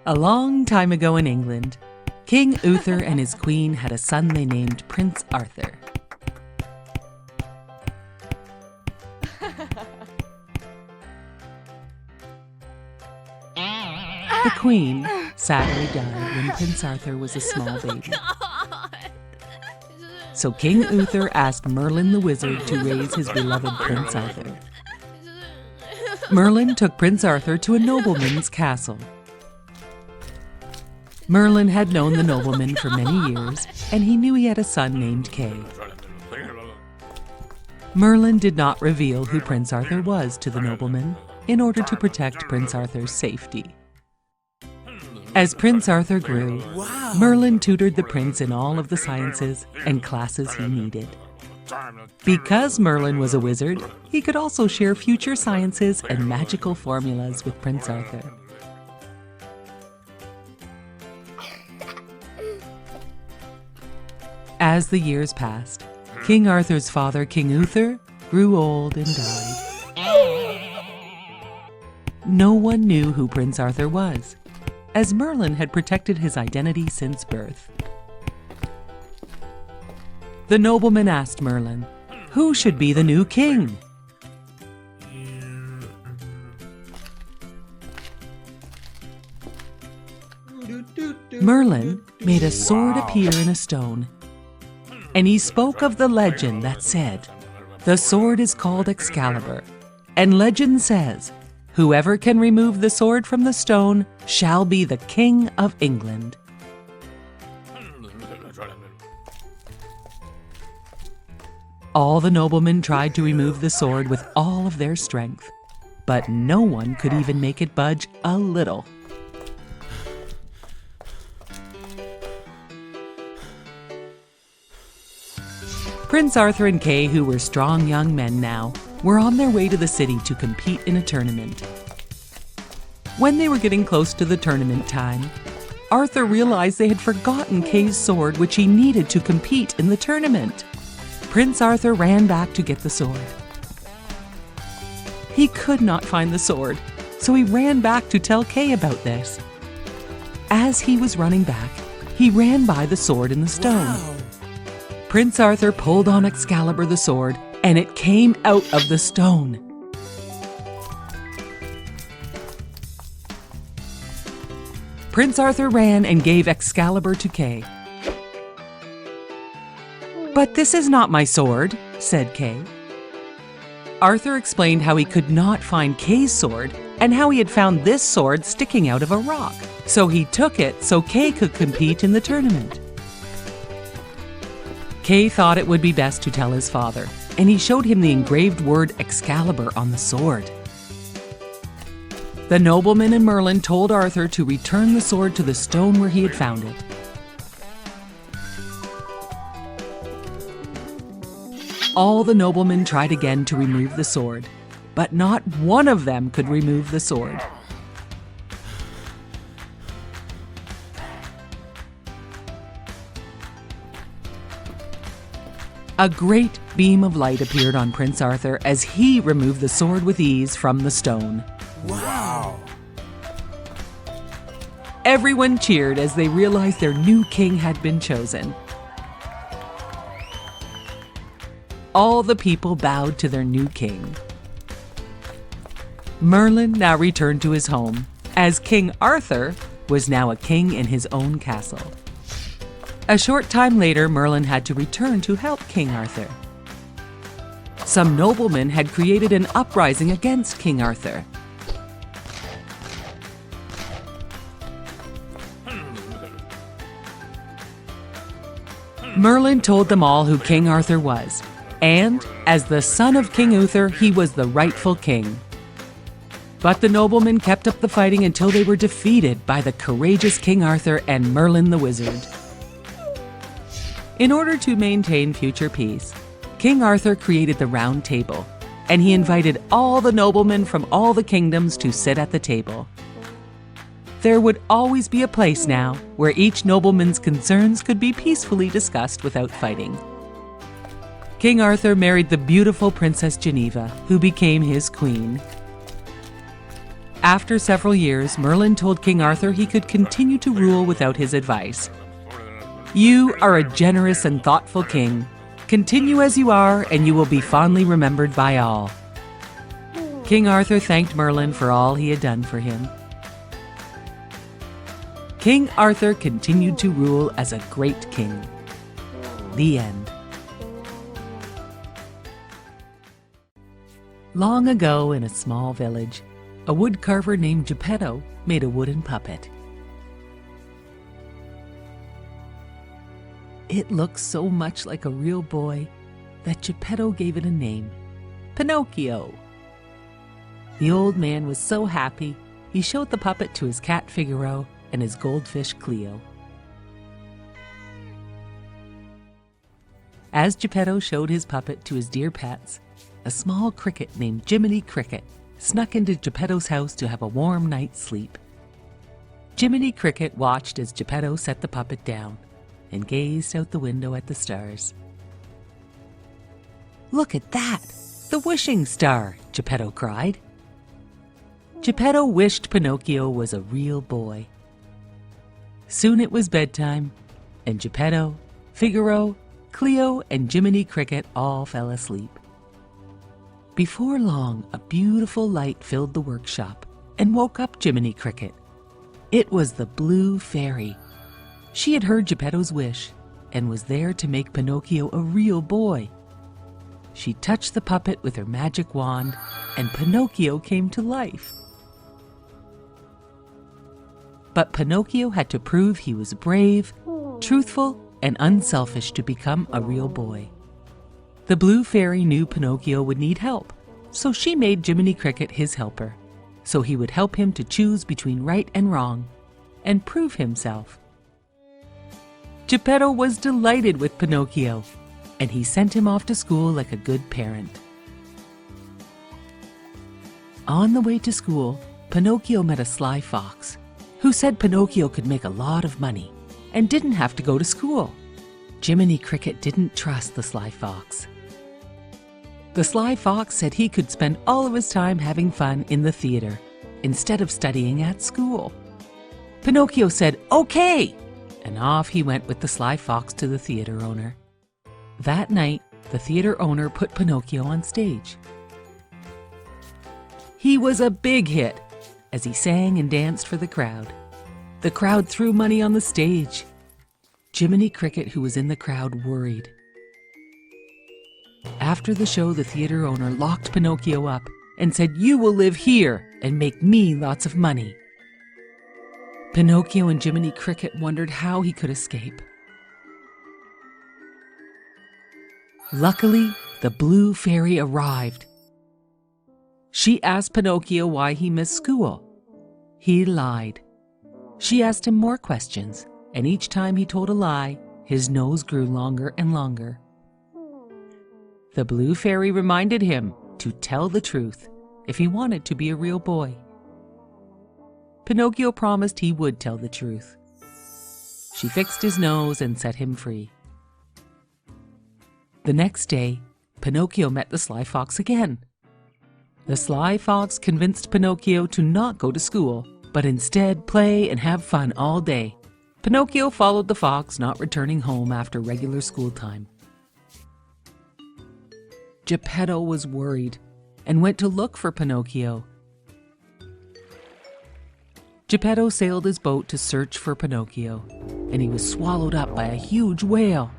A long time ago in England, King Uther and his queen had a son they named Prince Arthur. The queen sadly died when Prince Arthur was a small baby. So King Uther asked Merlin the wizard to raise his beloved Prince Arthur. Merlin took Prince Arthur to a nobleman's castle. Merlin had known the nobleman for many years, and he knew he had a son named Kay. Merlin did not reveal who Prince Arthur was to the nobleman in order to protect Prince Arthur's safety. As Prince Arthur grew, Merlin tutored the prince in all of the sciences and classes he needed. Because Merlin was a wizard, he could also share future sciences and magical formulas with Prince Arthur. As the years passed, King Arthur's father, King Uther, grew old and died. No one knew who Prince Arthur was, as Merlin had protected his identity since birth. The nobleman asked Merlin, who should be the new king? Merlin made a sword appear in a stone, and he spoke of the legend that said, the sword is called Excalibur, and legend says, whoever can remove the sword from the stone shall be the King of England. All the noblemen tried to remove the sword with all of their strength, but no one could even make it budge a little. Prince Arthur and Kay, who were strong young men now, were on their way to the city to compete in a tournament. When they were getting close to the tournament time, Arthur realized they had forgotten Kay's sword, which he needed to compete in the tournament. Prince Arthur ran back to get the sword. He could not find the sword, so he ran back to tell Kay about this. As he was running back, he ran by the sword in the stone. Wow. Prince Arthur pulled on Excalibur the sword, and it came out of the stone. Prince Arthur ran and gave Excalibur to Kay. "But this is not my sword," said Kay. Arthur explained how he could not find Kay's sword and how he had found this sword sticking out of a rock. So he took it so Kay could compete in the tournament. Kay thought it would be best to tell his father, and he showed him the engraved word Excalibur on the sword. The nobleman and Merlin told Arthur to return the sword to the stone where he had found it. All the noblemen tried again to remove the sword, but not one of them could remove the sword. A great beam of light appeared on Prince Arthur as he removed the sword with ease from the stone. Wow! Everyone cheered as they realized their new king had been chosen. All the people bowed to their new king. Merlin now returned to his home, as King Arthur was now a king in his own castle. A short time later, Merlin had to return to help King Arthur. Some noblemen had created an uprising against King Arthur. Merlin told them all who King Arthur was, and as the son of King Uther, he was the rightful king. But the noblemen kept up the fighting until they were defeated by the courageous King Arthur and Merlin the wizard. In order to maintain future peace, King Arthur created the Round Table, and he invited all the noblemen from all the kingdoms to sit at the table. There would always be a place now where each nobleman's concerns could be peacefully discussed without fighting. King Arthur married the beautiful Princess Geneva, who became his queen. After several years, Merlin told King Arthur he could continue to rule without his advice. "You are a generous and thoughtful king. Continue as you are, and you will be fondly remembered by all." King Arthur thanked Merlin for all he had done for him. King Arthur continued to rule as a great king. The end. Long ago, in a small village, a woodcarver named Geppetto made a wooden puppet. It looked so much like a real boy that Geppetto gave it a name, Pinocchio. The old man was so happy, he showed the puppet to his cat Figaro and his goldfish Cleo. As Geppetto showed his puppet to his dear pets, a small cricket named Jiminy Cricket snuck into Geppetto's house to have a warm night's sleep. Jiminy Cricket watched as Geppetto set the puppet down and gazed out the window at the stars. "Look at that! The wishing star!" Geppetto cried. Geppetto wished Pinocchio was a real boy. Soon it was bedtime, and Geppetto, Figaro, Cleo, and Jiminy Cricket all fell asleep. Before long, a beautiful light filled the workshop and woke up Jiminy Cricket. It was the Blue Fairy. She had heard Geppetto's wish and was there to make Pinocchio a real boy. She touched the puppet with her magic wand, and Pinocchio came to life. But Pinocchio had to prove he was brave, truthful, and unselfish to become a real boy. The Blue Fairy knew Pinocchio would need help, so she made Jiminy Cricket his helper, so he would help him to choose between right and wrong, and prove himself. Geppetto was delighted with Pinocchio, and he sent him off to school like a good parent. On the way to school, Pinocchio met a sly fox, who said Pinocchio could make a lot of money and didn't have to go to school. Jiminy Cricket didn't trust the sly fox. The sly fox said he could spend all of his time having fun in the theater instead of studying at school. Pinocchio said, "Okay!" and off he went with the sly fox to the theater owner. That night, the theater owner put Pinocchio on stage. He was a big hit as he sang and danced for the crowd. The crowd threw money on the stage. Jiminy Cricket, who was in the crowd, worried. After the show, the theater owner locked Pinocchio up and said, "You will live here and make me lots of money." Pinocchio and Jiminy Cricket wondered how he could escape. Luckily, the Blue Fairy arrived. She asked Pinocchio why he missed school. He lied. She asked him more questions, and each time he told a lie, his nose grew longer and longer. The Blue Fairy reminded him to tell the truth if he wanted to be a real boy. Pinocchio promised he would tell the truth. She fixed his nose and set him free. The next day, Pinocchio met the sly fox again. The sly fox convinced Pinocchio to not go to school, but instead play and have fun all day. Pinocchio followed the fox, not returning home after regular school time. Geppetto was worried and went to look for Pinocchio. Geppetto sailed his boat to search for Pinocchio, and he was swallowed up by a huge whale.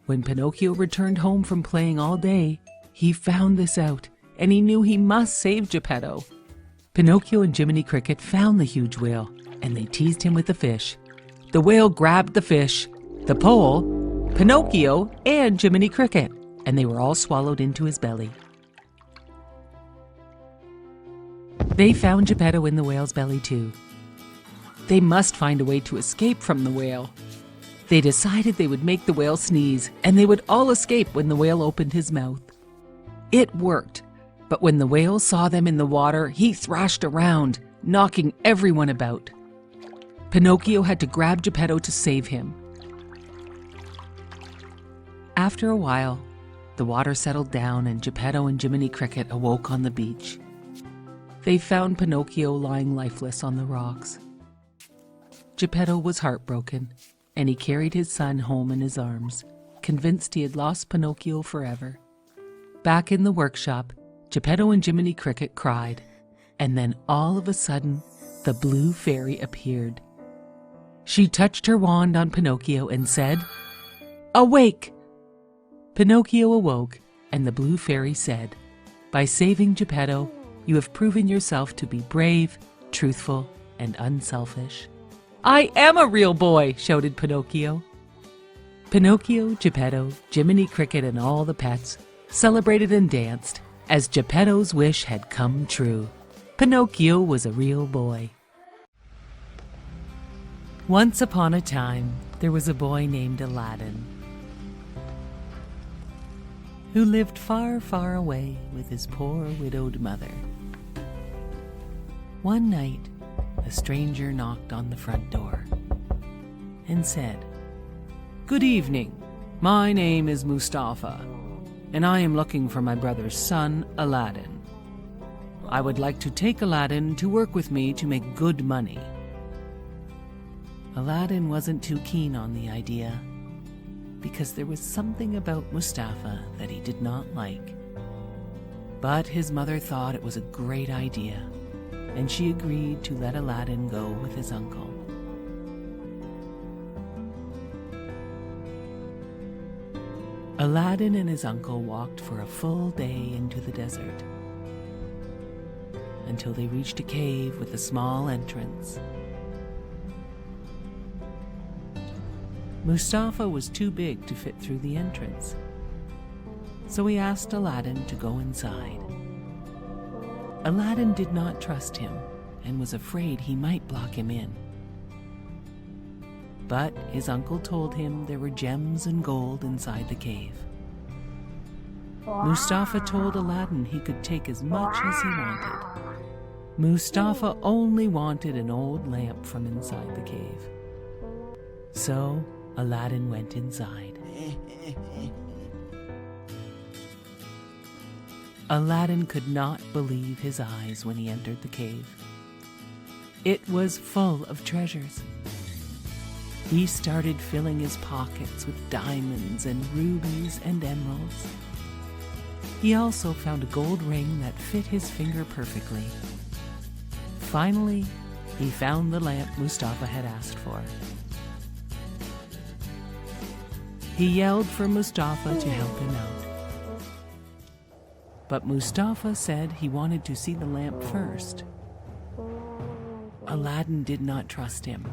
When Pinocchio returned home from playing all day, he found this out, and he knew he must save Geppetto. Pinocchio and Jiminy Cricket found the huge whale, and they teased him with the fish. The whale grabbed the fish, the pole, Pinocchio, and Jiminy Cricket, and they were all swallowed into his belly. They found Geppetto in the whale's belly too. They must find a way to escape from the whale. They decided they would make the whale sneeze, and they would all escape when the whale opened his mouth. It worked, but when the whale saw them in the water, he thrashed around, knocking everyone about. Pinocchio had to grab Geppetto to save him. After a while, the water settled down and Geppetto and Jiminy Cricket awoke on the beach. they found Pinocchio lying lifeless on the rocks. Geppetto was heartbroken, and he carried his son home in his arms, convinced he had lost Pinocchio forever. Back in the workshop, Geppetto and Jiminy Cricket cried, and then all of a sudden, the blue fairy appeared. She touched her wand on Pinocchio and said, "Awake!" Pinocchio awoke, and the blue fairy said, "By saving Geppetto, you have proven yourself to be brave, truthful, and unselfish." "I am a real boy!" shouted Pinocchio. Pinocchio, Geppetto, Jiminy Cricket, and all the pets celebrated and danced as Geppetto's wish had come true. Pinocchio was a real boy. Once upon a time, there was a boy named Aladdin who lived far, far away with his poor widowed mother. One night, a stranger knocked on the front door and said, "Good evening. My name is Mustafa, and I am looking for my brother's son, Aladdin. I would like to take Aladdin to work with me to make good money." Aladdin wasn't too keen on the idea, because there was something about Mustafa that he did not like. But his mother thought it was a great idea, and she agreed to let Aladdin go with his uncle. Aladdin and his uncle walked for a full day into the desert, until they reached a cave with a small entrance. Mustafa was too big to fit through the entrance, so he asked Aladdin to go inside. Aladdin did not trust him and was afraid he might block him in. But his uncle told him there were gems and gold inside the cave. Mustafa told Aladdin he could take as much as he wanted. Mustafa only wanted an old lamp from inside the cave. So Aladdin went inside. Aladdin could not believe his eyes when he entered the cave. It was full of treasures. He started filling his pockets with diamonds and rubies and emeralds. He also found a gold ring that fit his finger perfectly. Finally, he found the lamp Mustafa had asked for. He yelled for Mustafa to help him out. But Mustafa said he wanted to see the lamp first. Aladdin did not trust him,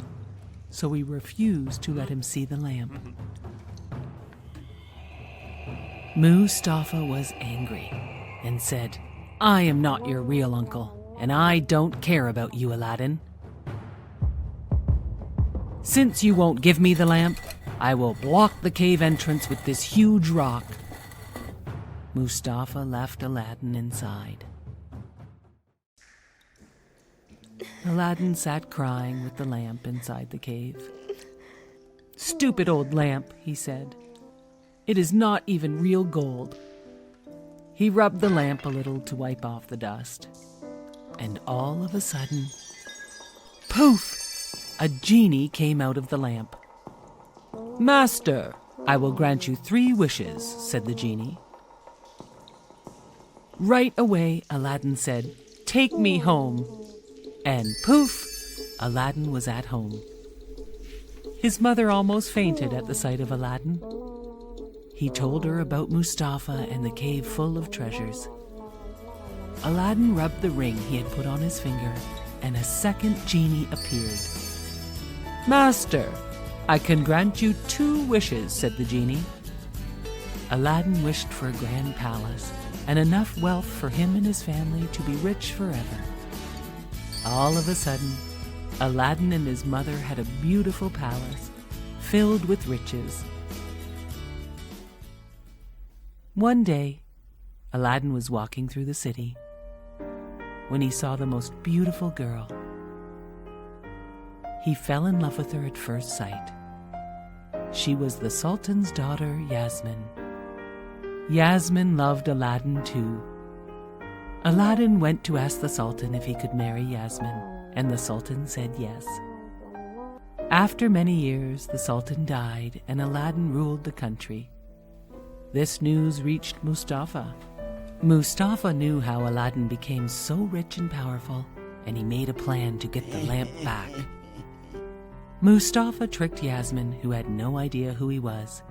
so he refused to let him see the lamp. Mustafa was angry and said, "I am not your real uncle, and I don't care about you, Aladdin. Since you won't give me the lamp, I will block the cave entrance with this huge rock." Mustafa left Aladdin inside. Aladdin sat crying with the lamp inside the cave. "Stupid old lamp," he said. "It is not even real gold." He rubbed the lamp a little to wipe off the dust. And all of a sudden, poof! A genie came out of the lamp. "Master, I will grant you 3 wishes," said the genie. Right away, Aladdin said, "Take me home." And poof, Aladdin was at home. His mother almost fainted at the sight of Aladdin. He told her about Mustafa and the cave full of treasures. Aladdin rubbed the ring he had put on his finger, and a second genie appeared. "Master, I can grant you 2 wishes," said the genie. Aladdin wished for a grand palace and enough wealth for him and his family to be rich forever. All of a sudden, Aladdin and his mother had a beautiful palace filled with riches. One day, Aladdin was walking through the city when he saw the most beautiful girl. He fell in love with her at first sight. She was the Sultan's daughter, Yasmin. Yasmin loved Aladdin too. Aladdin went to ask the Sultan if he could marry Yasmin, and the Sultan said yes. After many years, the Sultan died, and Aladdin ruled the country. This news reached Mustafa. Mustafa knew how Aladdin became so rich and powerful, and he made a plan to get the lamp back. Mustafa tricked Yasmin, who had no idea who he was,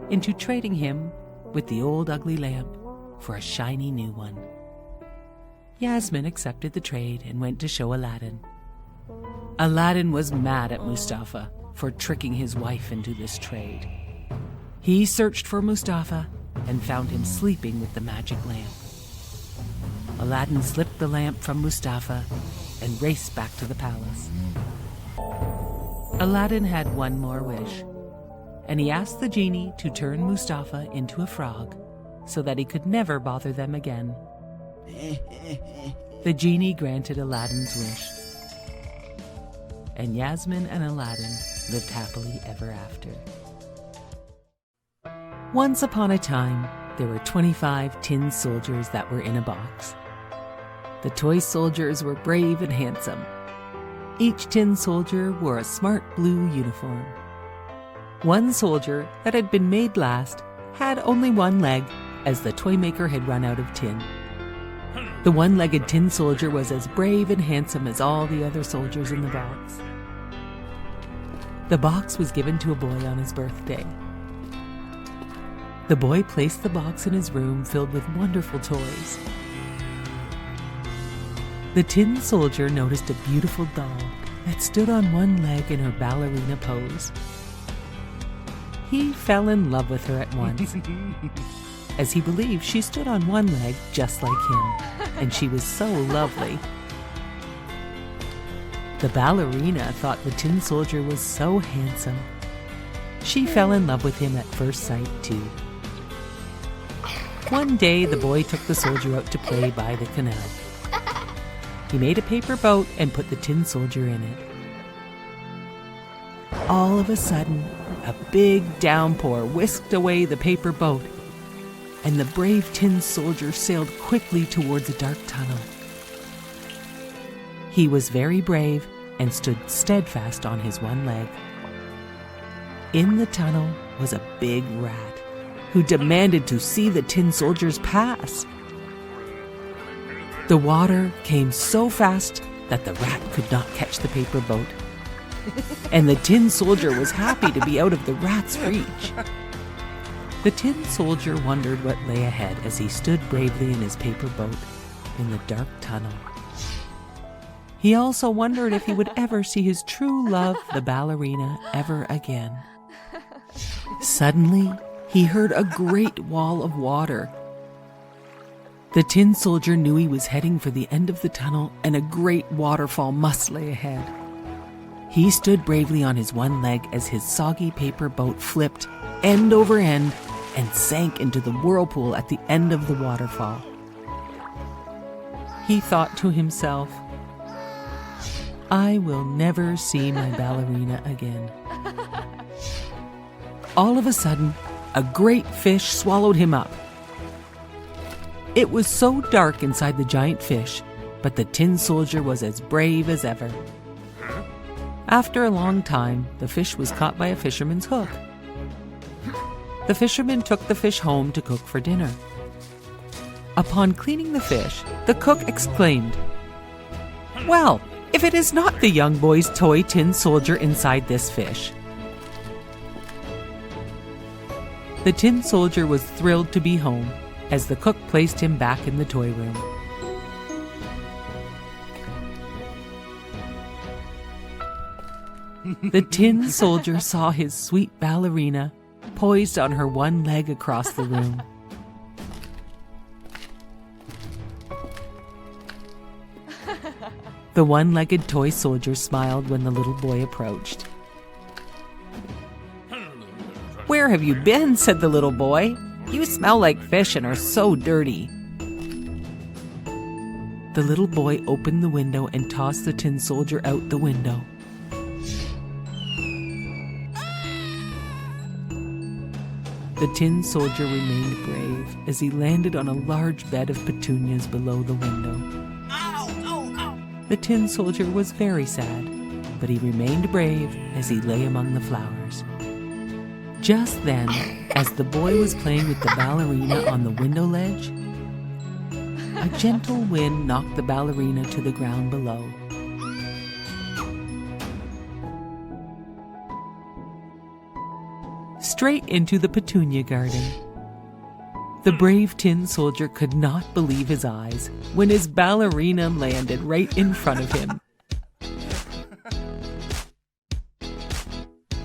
into trading him with the old ugly lamp for a shiny new one. Yasmin accepted the trade and went to show Aladdin. Aladdin was mad at Mustafa for tricking his wife into this trade. He searched for Mustafa and found him sleeping with the magic lamp. Aladdin slipped the lamp from Mustafa and raced back to the palace. Aladdin had one more wish, and he asked the genie to turn Mustafa into a frog so that he could never bother them again. The genie granted Aladdin's wish, and Yasmin and Aladdin lived happily ever after. Once upon a time, there were 25 tin soldiers that were in a box. The toy soldiers were brave and handsome. Each tin soldier wore a smart blue uniform. One soldier that had been made last had only one leg, as the toy maker had run out of tin. The one-legged tin soldier was as brave and handsome as all the other soldiers in the box. The box was given to a boy on his birthday. The boy placed the box in his room filled with wonderful toys. The tin soldier noticed a beautiful doll that stood on one leg in her ballerina pose. He fell in love with her at once, as he believed she stood on one leg just like him, and she was so lovely. The ballerina thought the tin soldier was so handsome. She fell in love with him at first sight, too. One day, the boy took the soldier out to play by the canal. He made a paper boat and put the tin soldier in it. All of a sudden, a big downpour whisked away the paper boat, and the brave tin soldier sailed quickly towards a dark tunnel. He was very brave and stood steadfast on his one leg. In the tunnel was a big rat who demanded to see the tin soldiers pass. The water came so fast that the rat could not catch the paper boat, and the tin soldier was happy to be out of the rat's reach. The tin soldier wondered what lay ahead as he stood bravely in his paper boat in the dark tunnel. He also wondered if he would ever see his true love, the ballerina, ever again. Suddenly, he heard a great wall of water. The tin soldier knew he was heading for the end of the tunnel, and a great waterfall must lay ahead. He stood bravely on his one leg as his soggy paper boat flipped end over end and sank into the whirlpool at the end of the waterfall. He thought to himself, "I will never see my ballerina again." All of a sudden, a great fish swallowed him up. It was so dark inside the giant fish, but the tin soldier was as brave as ever. After a long time, the fish was caught by a fisherman's hook. The fisherman took the fish home to cook for dinner. Upon cleaning the fish, the cook exclaimed, "Well, if it is not the young boy's toy tin soldier inside this fish." The tin soldier was thrilled to be home as the cook placed him back in the toy room. The tin soldier saw his sweet ballerina poised on her one leg across the room. The one-legged toy soldier smiled when the little boy approached. "Where have you been?" said the little boy. "You smell like fish and are so dirty." The little boy opened the window and tossed the tin soldier out the window. The tin soldier remained brave as he landed on a large bed of petunias below the window. The tin soldier was very sad, but he remained brave as he lay among the flowers. Just then, as the boy was playing with the ballerina on the window ledge, a gentle wind knocked the ballerina to the ground below. Straight into the petunia garden. The brave tin soldier could not believe his eyes when his ballerina landed right in front of him.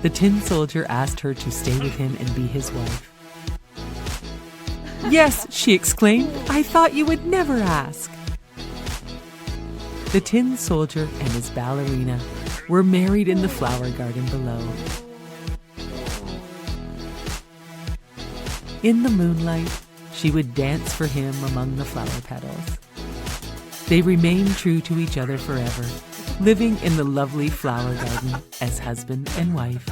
The tin soldier asked her to stay with him and be his wife. "Yes," she exclaimed, "I thought you would never ask." The tin soldier and his ballerina were married in the flower garden below. In the moonlight, she would dance for him among the flower petals. They remained true to each other forever, living in the lovely flower garden as husband and wife.